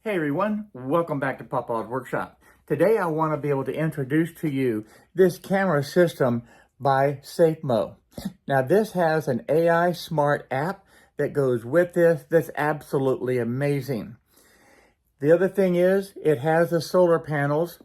Hey everyone, welcome back to Papa's Workshop. Today I want to be able to introduce to you this camera system by Safemo. Now this has an AI smart app that goes with this that's absolutely amazing. The other thing is it has the solar panels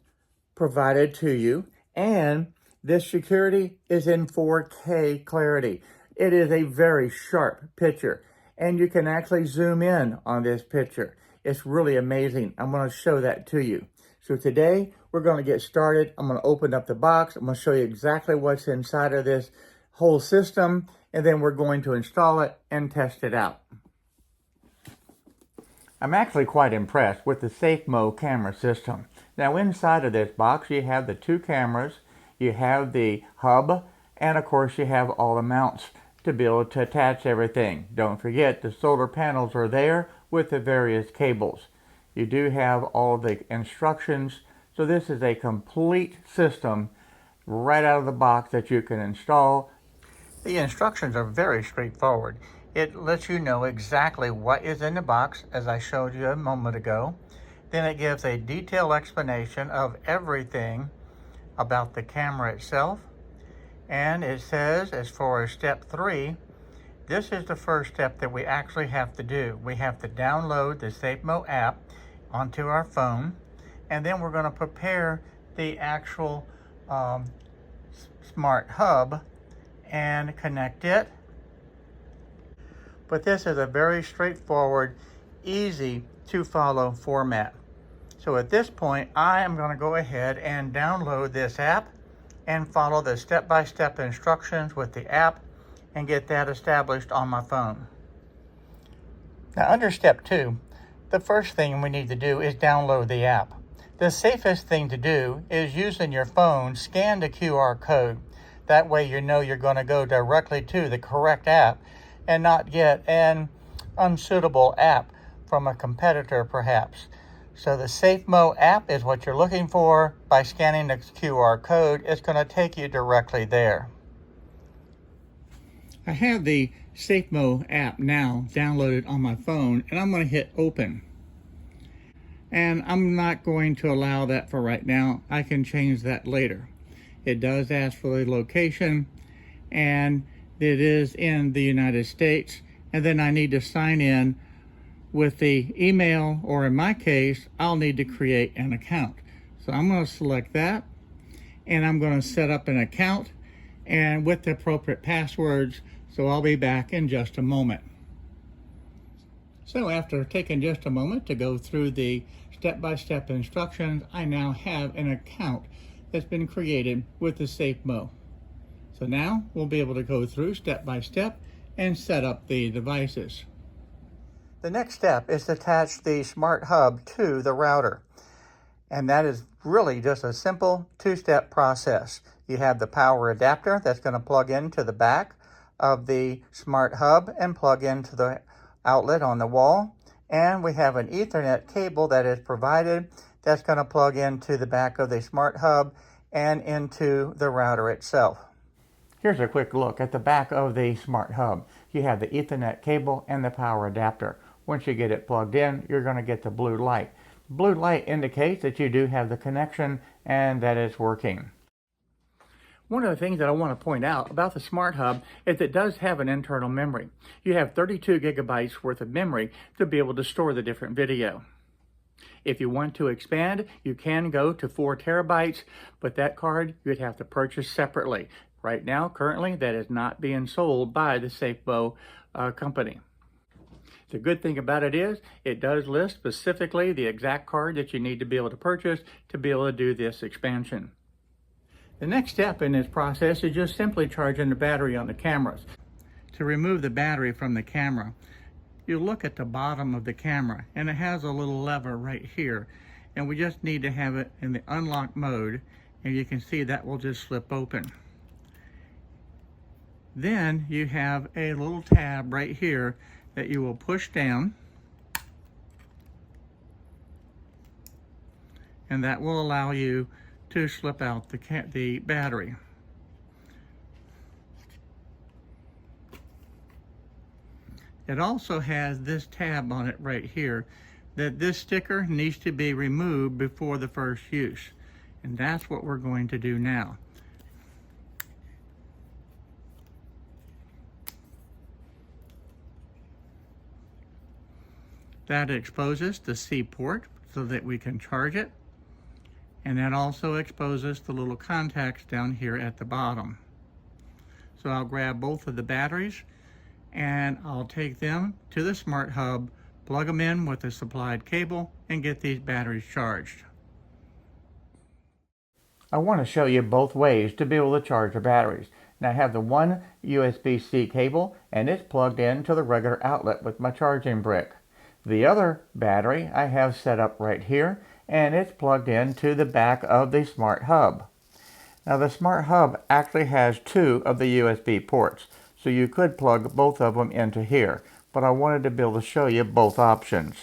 provided to you, and this security is in 4K clarity. It is a very sharp picture, and you can actually zoom in on this picture. It's really amazing. I'm going to show that to you. So today we're going to get started. I'm going to open up the box. I'm going to show you exactly what's inside of this whole system, and then we're going to install it and test it out. I'm actually quite impressed with the Safemo camera system. Now inside of this box you have the two cameras, you have the hub, and of course you have all the mounts to be able to attach everything. Don't forget the solar panels are there with the various cables. You do have all the instructions, so this is a complete system right out of the box that you can install. The instructions are very straightforward. It lets you know exactly what is in the box, as I showed you a moment ago. Then it gives a detailed explanation of everything about the camera itself. And it says, as far as step 3, this is the first step that we actually have to do. We have to download the Safemo app onto our phone, and then we're going to prepare the actual smart hub and connect it. But this is a very straightforward, easy to follow format. So at this point, I am going to go ahead and download this app and follow the step-by-step instructions with the app and get that established on my phone. Now under step 2, the first thing we need to do is download the app. The safest thing to do is using your phone, scan the QR code. That way you know you're going to go directly to the correct app and not get an unsuitable app from a competitor perhaps. So the Safemo app is what you're looking for. By scanning the QR code, it's going to take you directly there. I have the Safemo app now downloaded on my phone, and I'm going to hit open. And I'm not going to allow that for right now. I can change that later. It does ask for the location, and it is in the United States, and then I need to sign in with the email, or in my case, I'll need to create an account. So I'm going to select that, and I'm going to set up an account and with the appropriate passwords, so I'll be back in just a moment. So after taking just a moment to go through the step-by-step instructions, I now have an account that's been created with the Safemo. So now we'll be able to go through step by step and set up the devices. The next step is to attach the smart hub to the router. And that is really just a simple 2-step process. You have the power adapter that's going to plug into the back of the smart hub and plug into the outlet on the wall. And we have an Ethernet cable that is provided that's going to plug into the back of the smart hub and into the router itself. Here's a quick look at the back of the smart hub. You have the Ethernet cable and the power adapter. Once you get it plugged in, you're going to get the blue light. The blue light indicates that you do have the connection and that it's working. One of the things that I want to point out about the smart hub is it does have an internal memory. You have 32 gigabytes worth of memory to be able to store the different video. If you want to expand, you can go to 4 terabytes, but that card you'd have to purchase separately. Right now, currently, that is not being sold by the Safemo company. The good thing about it is it does list specifically the exact card that you need to be able to purchase to be able to do this expansion. The next step in this process is just simply charging the battery on the cameras. To remove the battery from the camera, you look at the bottom of the camera, and it has a little lever right here, and we just need to have it in the unlock mode, and you can see that will just slip open. Then you have a little tab right here that you will push down, and that will allow you to slip out the battery. It also has this tab on it right here that this sticker needs to be removed before the first use. And that's what we're going to do now. That exposes the C port so that we can charge it. And that also exposes the little contacts down here at the bottom. So I'll grab both of the batteries and I'll take them to the Smart Hub, plug them in with the supplied cable, and get these batteries charged. I want to show you both ways to be able to charge the batteries. Now I have the one USB-C cable and it's plugged into the regular outlet with my charging brick. The other battery I have set up right here and it's plugged into the back of the Smart Hub. Now the Smart Hub actually has two of the USB ports, so you could plug both of them into here, but I wanted to be able to show you both options.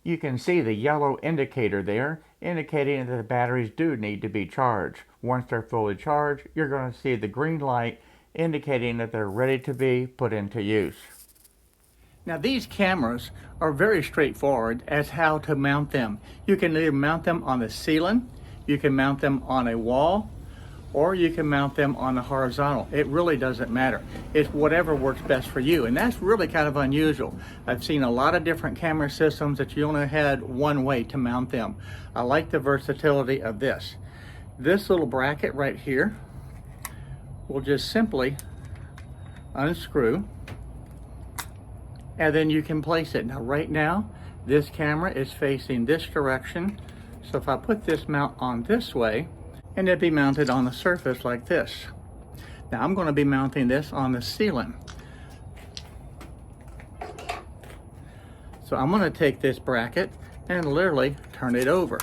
You can see the yellow indicator there indicating that the batteries do need to be charged. Once they're fully charged, you're going to see the green light indicating that they're ready to be put into use. Now these cameras are very straightforward as how to mount them. You can either mount them on the ceiling, you can mount them on a wall, or you can mount them on the horizontal. It really doesn't matter. It's whatever works best for you, and that's really kind of unusual. I've seen a lot of different camera systems that you only had one way to mount them. I like the versatility of this. This little bracket right here will just simply unscrew, and then you can place it. Now right now, this camera is facing this direction, so if I put this mount on this way, and it'd be mounted on the surface like this. Now I'm going to be mounting this on the ceiling. So I'm going to take this bracket and literally turn it over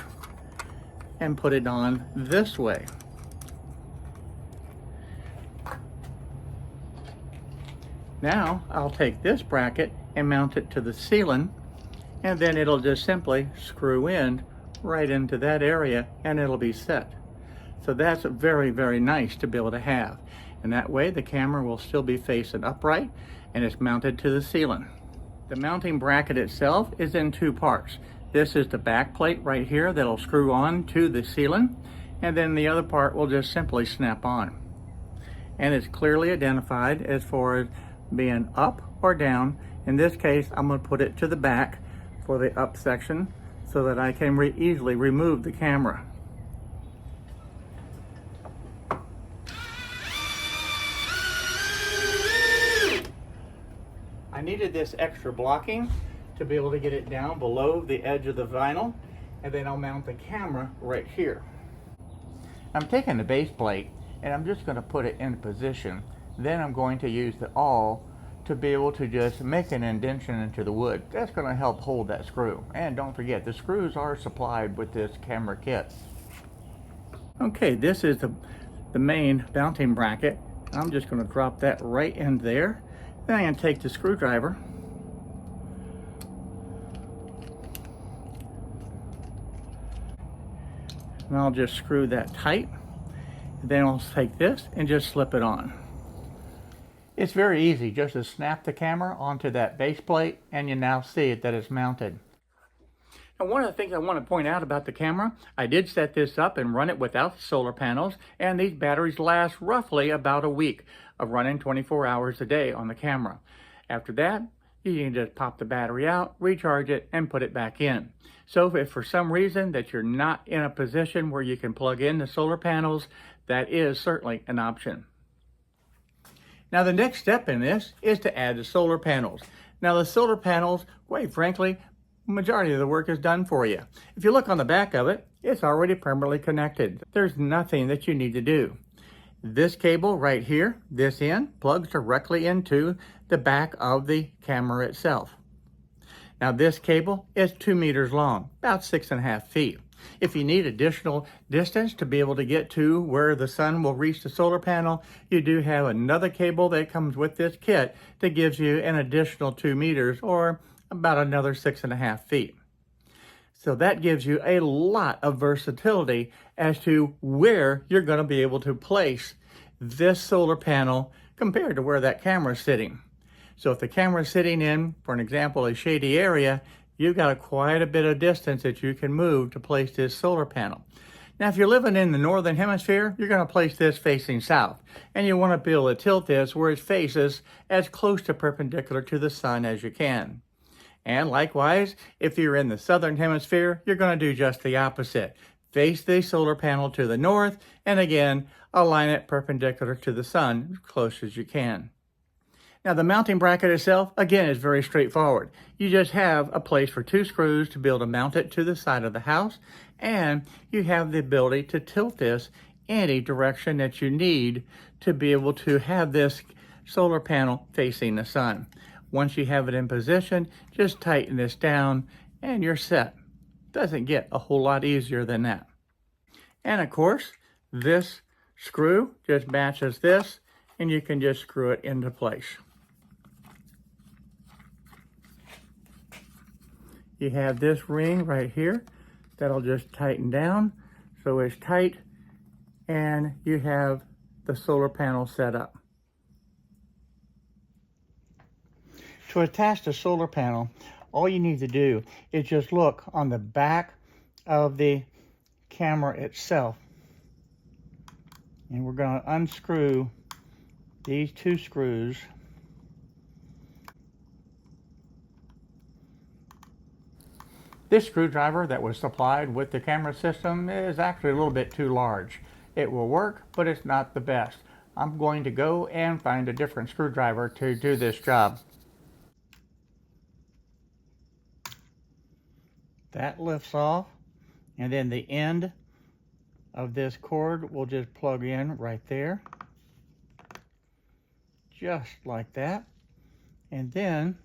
and put it on this way. Now I'll take this bracket and mount it to the ceiling, and then it'll just simply screw in right into that area and it'll be set. So that's very, very nice to be able to have. And that way the camera will still be facing upright and it's mounted to the ceiling. The mounting bracket itself is in two parts. This is the back plate right here that'll screw on to the ceiling, and then the other part will just simply snap on. And it's clearly identified as far as being up or down. In this case, I'm going to put it to the back for the up section so that I can easily remove the camera. I needed this extra blocking to be able to get it down below the edge of the vinyl, and then I'll mount the camera right here. I'm taking the base plate and I'm just going to put it in position. Then I'm going to use the awl to be able to just make an indentation into the wood. That's going to help hold that screw. And don't forget, the screws are supplied with this camera kit. Okay, this is the main mounting bracket. I'm just going to drop that right in there. Then I'm going to take the screwdriver and I'll just screw that tight. Then I'll take this and just slip it on. It's very easy just to snap the camera onto that base plate and you now see that it's mounted. And one of the things I want to point out about the camera, I did set this up and run it without the solar panels, and these batteries last roughly about a week of running 24 hours a day on the camera. After that, you can just pop the battery out, recharge it, and put it back in. So if for some reason that you're not in a position where you can plug in the solar panels, that is certainly an option. Now the next step in this is to add the solar panels. Now the solar panels, quite frankly, majority of the work is done for you. If you look on the back of it, it's already permanently connected. There's nothing that you need to do. This cable right here, this end, plugs directly into the back of the camera itself. Now this cable is 2 meters long, about 6.5 feet. If you need additional distance to be able to get to where the sun will reach the solar panel, you do have another cable that comes with this kit that gives you an additional 2 meters or about another 6.5 feet. So that gives you a lot of versatility as to where you're going to be able to place this solar panel compared to where that camera is sitting. So if the camera is sitting in, for an example, a shady area, you've got quite a bit of distance that you can move to place this solar panel. Now, if you're living in the northern hemisphere, you're going to place this facing south. And you want to be able to tilt this where it faces as close to perpendicular to the sun as you can. And likewise, if you're in the southern hemisphere, you're going to do just the opposite. Face the solar panel to the north, and again, align it perpendicular to the sun as close as you can. Now, the mounting bracket itself, again, is very straightforward. You just have a place for 2 screws to be able to mount it to the side of the house, and you have the ability to tilt this any direction that you need to be able to have this solar panel facing the sun. Once you have it in position, just tighten this down and you're set. Doesn't get a whole lot easier than that. And of course, this screw just matches this, and you can just screw it into place. You have this ring right here that'll just tighten down so it's tight, and you have the solar panel set up. To attach the solar panel, all you need to do is just look on the back of the camera itself. And we're going to unscrew these 2 screws. This screwdriver that was supplied with the camera system is actually a little bit too large. It will work, but it's not the best. I'm going to go and find a different screwdriver to do this job. That lifts off, and then the end of this cord will just plug in right there, just like that. And then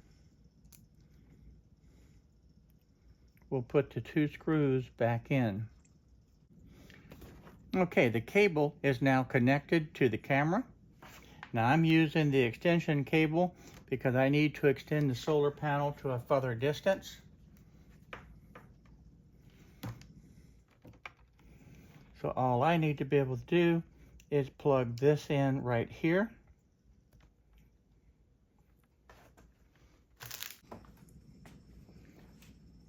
we'll put the 2 screws back in. Okay, the cable is now connected to the camera. Now I'm using the extension cable because I need to extend the solar panel to a further distance. So all I need to be able to do is plug this in right here.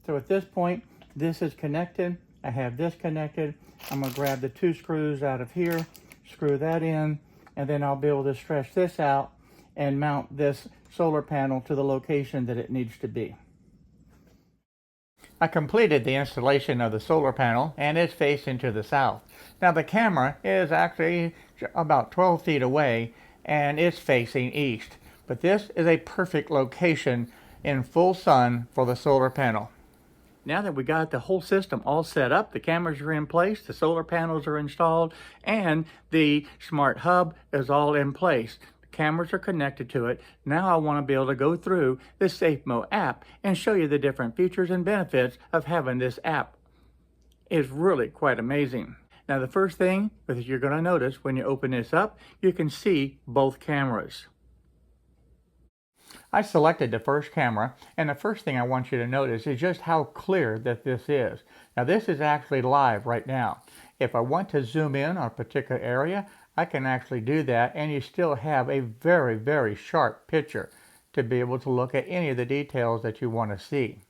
So at this point, this is connected. I have this connected. I'm going to grab the 2 screws out of here, screw that in, and then I'll be able to stretch this out and mount this solar panel to the location that it needs to be. I completed the installation of the solar panel, and it's facing to the south. Now the camera is actually about 12 feet away, and it's facing east. But this is a perfect location in full sun for the solar panel. Now that we got the whole system all set up, the cameras are in place, the solar panels are installed, and the smart hub is all in place. Cameras are connected to it. Now I want to be able to go through the Safemo app and show you the different features and benefits of having this app. It's really quite amazing. Now the first thing that you're going to notice when you open this up, you can see both cameras. I selected the first camera, and the first thing I want you to notice is just how clear that this is. Now this is actually live right now. If I want to zoom in on a particular area, I can actually do that, and you still have a very, very sharp picture to be able to look at any of the details that you want to see.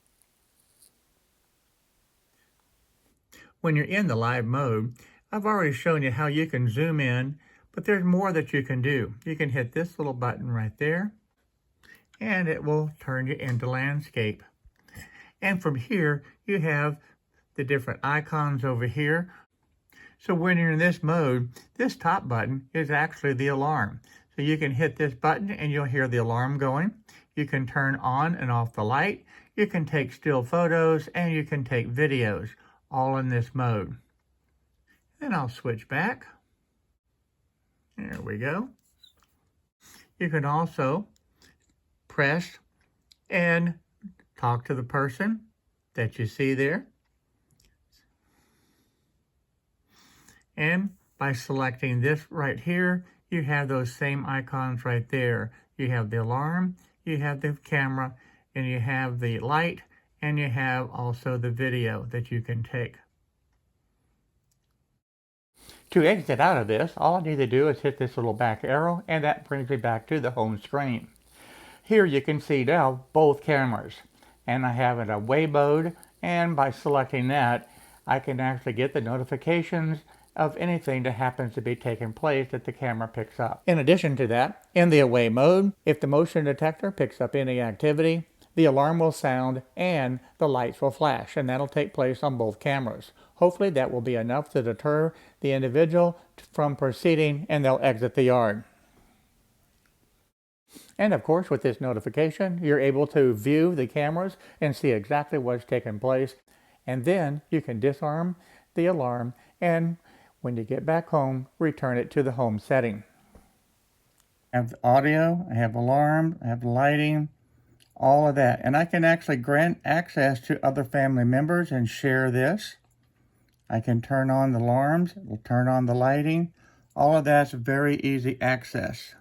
When you're in the live mode, I've already shown you how you can zoom in, but there's more that you can do. You can hit this little button right there, and it will turn you into landscape. And from here, you have the different icons over here. So when you're in this mode, this top button is actually the alarm. So you can hit this button and you'll hear the alarm going. You can turn on and off the light. You can take still photos, and you can take videos, all in this mode. Then I'll switch back. There we go. You can also press and talk to the person that you see there. And by selecting this right here, you have those same icons right there. You have the alarm, you have the camera, and you have the light, and you have also the video that you can take. To exit out of this, all I need to do is hit this little back arrow, and that brings me back to the home screen. Here you can see now both cameras, and I have it away mode, and by selecting that I can actually get the notifications of anything that happens to be taking place that the camera picks up. In addition to that, in the away mode, if the motion detector picks up any activity, the alarm will sound and the lights will flash, and that'll take place on both cameras. Hopefully that will be enough to deter the individual from proceeding, and they'll exit the yard. And of course, with this notification, you're able to view the cameras and see exactly what's taking place. And then you can disarm the alarm, and when you get back home, return it to the home setting. I have audio, I have alarm, I have lighting, all of that. And I can actually grant access to other family members and share this. I can turn on the alarms, we'll turn on the lighting. All of that's very easy access.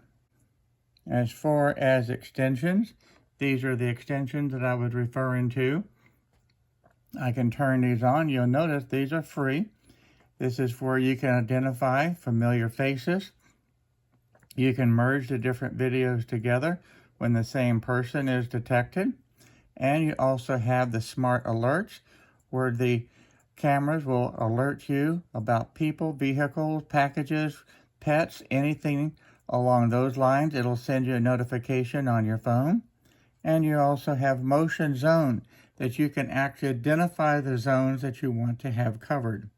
As far as extensions, these are the extensions that I was referring to. I can turn these on. You'll notice these are free. This is where you can identify familiar faces. You can merge the different videos together when the same person is detected. And you also have the smart alerts, where the cameras will alert you about people, vehicles, packages, pets, anything along those lines. It'll send you a notification on your phone. And you also have motion zone, that you can actually identify the zones that you want to have covered.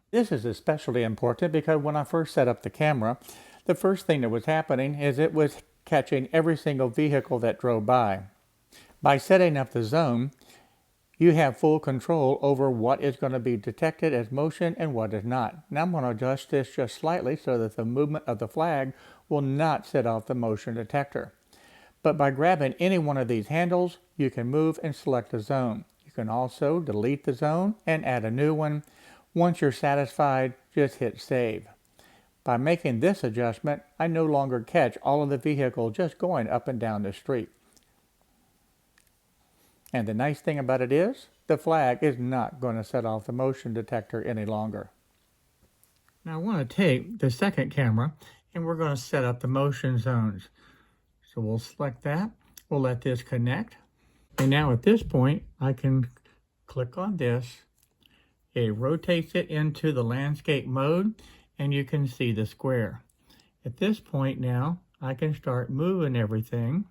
This is especially important because when I first set up the camera, the first thing that was happening is it was catching every single vehicle that drove by. By setting up the zone, you have full control over what is going to be detected as motion and what is not. Now I'm going to adjust this just slightly so that the movement of the flag will not set off the motion detector. But by grabbing any one of these handles, you can move and select a zone. You can also delete the zone and add a new one. Once you're satisfied, just hit save. By making this adjustment, I no longer catch all of the vehicles just going up and down the street. And the nice thing about it is, the flag is not going to set off the motion detector any longer. Now I want to take the second camera and we're going to set up the motion zones. So we'll select that. We'll let this connect. And now at this point, I can click on this. It rotates it into the landscape mode, and you can see the square. At this point now, I can start moving everything.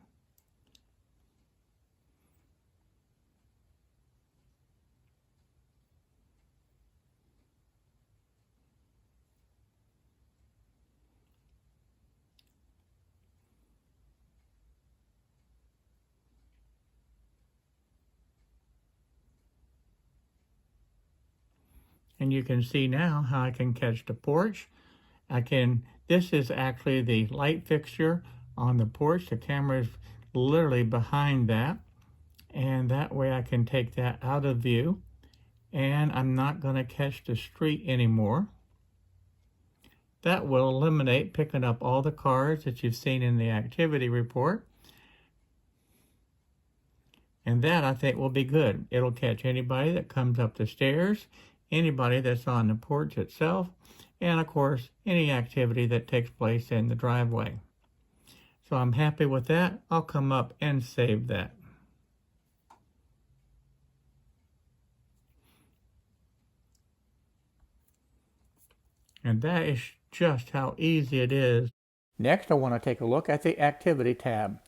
And you can see now how I can catch the porch. This is actually the light fixture on the porch. The camera is literally behind that. And that way I can take that out of view. And I'm not going to catch the street anymore. That will eliminate picking up all the cars that you've seen in the activity report. And that, I think, will be good. It'll catch anybody that comes up the stairs, anybody that's on the porch itself, and of course, any activity that takes place in the driveway. So I'm happy with that. I'll come up and save that. And that is just how easy it is. Next, I want to take a look at the Activity tab.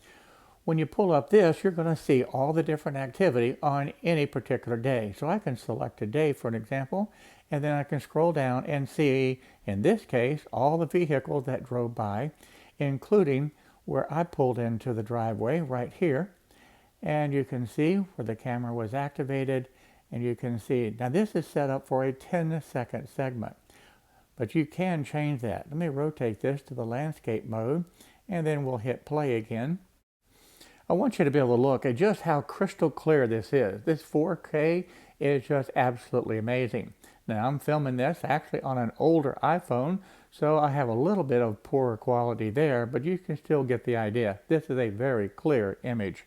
When you pull up this, you're going to see all the different activity on any particular day. So I can select a day for an example, and then I can scroll down and see, in this case, all the vehicles that drove by, including where I pulled into the driveway right here. And you can see where the camera was activated, and you can see, now this is set up for a 10-second segment, but you can change that. Let me rotate this to the landscape mode, and then we'll hit play again. I want you to be able to look at just how crystal clear this is. This 4K is just absolutely amazing. Now I'm filming this actually on an older iPhone, so I have a little bit of poorer quality there, but you can still get the idea. This is a very clear image.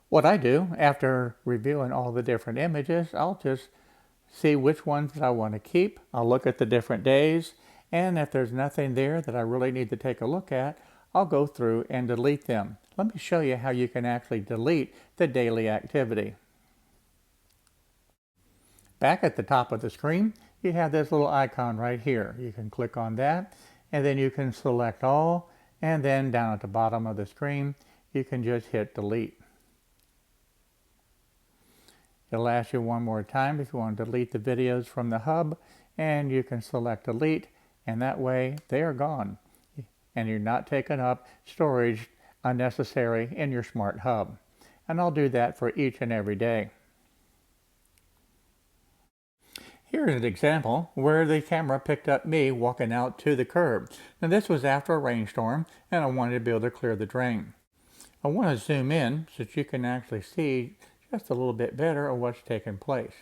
What I do after reviewing all the different images, I'll just see which ones that I want to keep. I'll look at the different days, and if there's nothing there that I really need to take a look at, I'll go through and delete them. Let me show you how you can actually delete the daily activity. Back at the top of the screen, you have this little icon right here. You can click on that, and then you can select all, and then down at the bottom of the screen, you can just hit delete. It'll ask you one more time if you want to delete the videos from the hub, and you can select delete, and that way they are gone, and you're not taking up storage unnecessary in your smart hub. And I'll do that for each and every day. Here's an example where the camera picked up me walking out to the curb. Now this was after a rainstorm, and I wanted to be able to clear the drain. I want to zoom in so that you can actually see just a little bit better of what's taking place.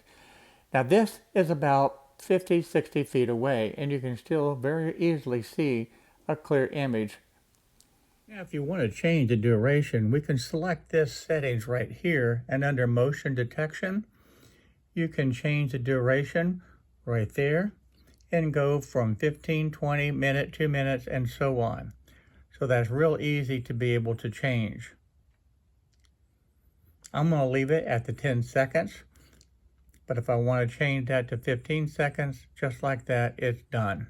Now this is about 50-60 feet away, and you can still very easily see a clear image. Now if you want to change the duration, we can select this settings right here, and under motion detection, you can change the duration right there and go from 15, 20, minute, 2 minutes, and so on. So that's real easy to be able to change. I'm going to leave it at the 10 seconds, but if I want to change that to 15 seconds, just like that, it's done.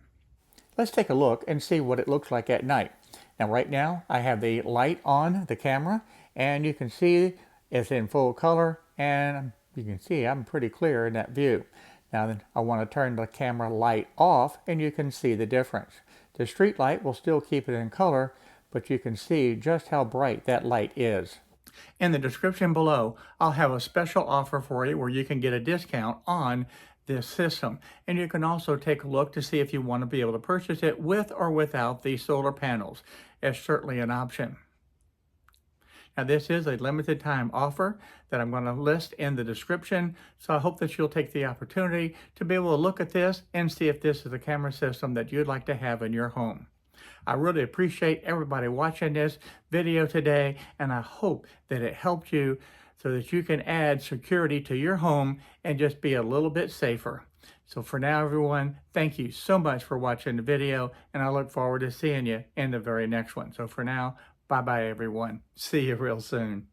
Let's take a look and see what it looks like at night. Now right now, I have the light on the camera, and you can see it's in full color, and you can see I'm pretty clear in that view. Now then, I want to turn the camera light off, and you can see the difference. The street light will still keep it in color, but you can see just how bright that light is. In the description below, I'll have a special offer for you where you can get a discount on this system. And you can also take a look to see if you want to be able to purchase it with or without the solar panels. It's certainly an option. Now this is a limited time offer that I'm going to list in the description, so I hope that you'll take the opportunity to be able to look at this and see if this is a camera system that you'd like to have in your home. I really appreciate everybody watching this video today, and I hope that it helped you so that you can add security to your home and just be a little bit safer. So for now, everyone, thank you so much for watching the video, and I look forward to seeing you in the very next one. So for now, bye-bye, everyone. See you real soon.